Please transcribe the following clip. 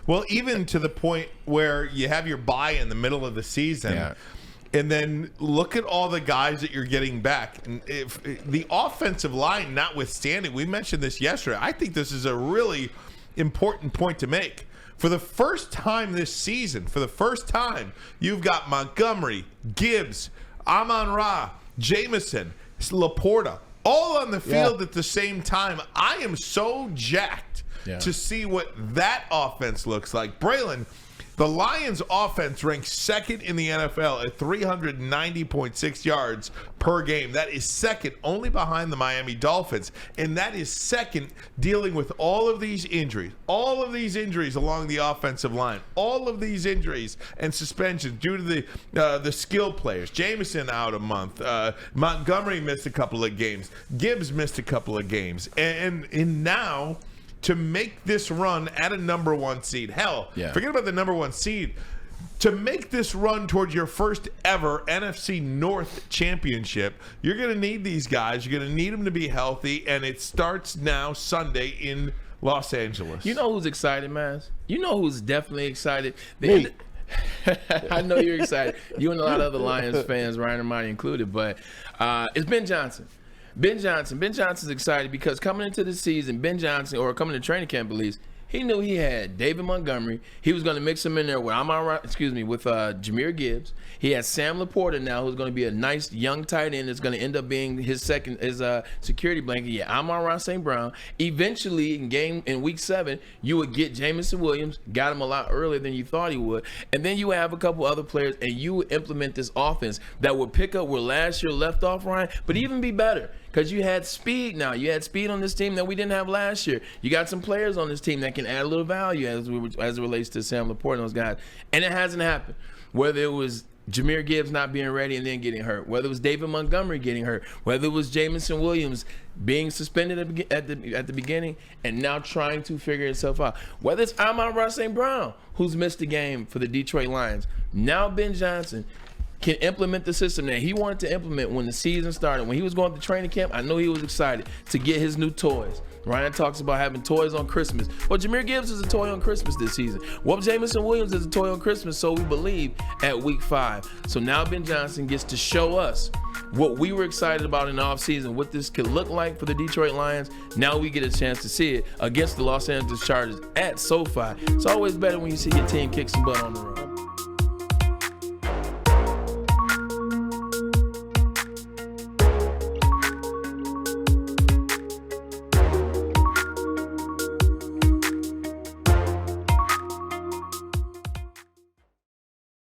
Well, even to the point where you have your bye in the middle of the season. Yeah. And then look at all the guys that you're getting back. And if the offensive line notwithstanding, we mentioned this yesterday, I think this is a really important point to make. For the first time this season, you've got Montgomery, Gibbs, Amon-Ra, Jamison, Laporta, all on the field at the same time. I am so jacked to see what that offense looks like. Braylon, the Lions offense ranks second in the NFL at 390.6 yards per game. That is second only behind the Miami Dolphins. And that is second dealing with all of these injuries along the offensive line, all of these injuries and suspensions due to the skill players. Jamison out a month. Montgomery missed a couple of games. Gibbs missed a couple of games. And now, to make this run at a number one seed, forget about the number one seed, to make this run towards your first ever NFC North championship, you're going to need these guys. You're going to need them to be healthy, and it starts now Sunday in Los Angeles. You know who's excited, Maz? You know who's definitely excited? Me. I know you're excited. You and a lot of other Lions fans, Ryan Ermanni included, but it's Ben Johnson. Ben Johnson's excited because coming into the season, coming to training camp at least, he knew he had David Montgomery. He was going to mix him in there with Jahmyr Gibbs. He has Sam Laporta now, who's going to be a nice young tight end that's going to end up being his security blanket. Yeah, Amon-Ra St. Brown. Eventually, in week 7, you would get Jameson Williams. Got him a lot earlier than you thought he would. And then you have a couple other players, and you would implement this offense that would pick up where last year left off, Ryan, but even be better. Because you had speed now. You had speed on this team that we didn't have last year. You got some players on this team that can add a little value as it relates to Sam Laporta and those guys. And it hasn't happened. Whether it was Jahmyr Gibbs not being ready and then getting hurt, whether it was David Montgomery getting hurt, whether it was Jamison Williams being suspended at the beginning and now trying to figure itself out, whether it's Amon-Ra St. Brown, who's missed a game for the Detroit Lions. Now Ben Johnson can implement the system that he wanted to implement when the season started. When he was going to training camp, I know he was excited to get his new toys. Ryan talks about having toys on Christmas. Well, Jahmyr Gibbs is a toy on Christmas this season. Well, Jamison Williams is a toy on Christmas, so we believe, at week 5. So now Ben Johnson gets to show us what we were excited about in the offseason, what this could look like for the Detroit Lions. Now we get a chance to see it against the Los Angeles Chargers at SoFi. It's always better when you see your team kick some butt on the road.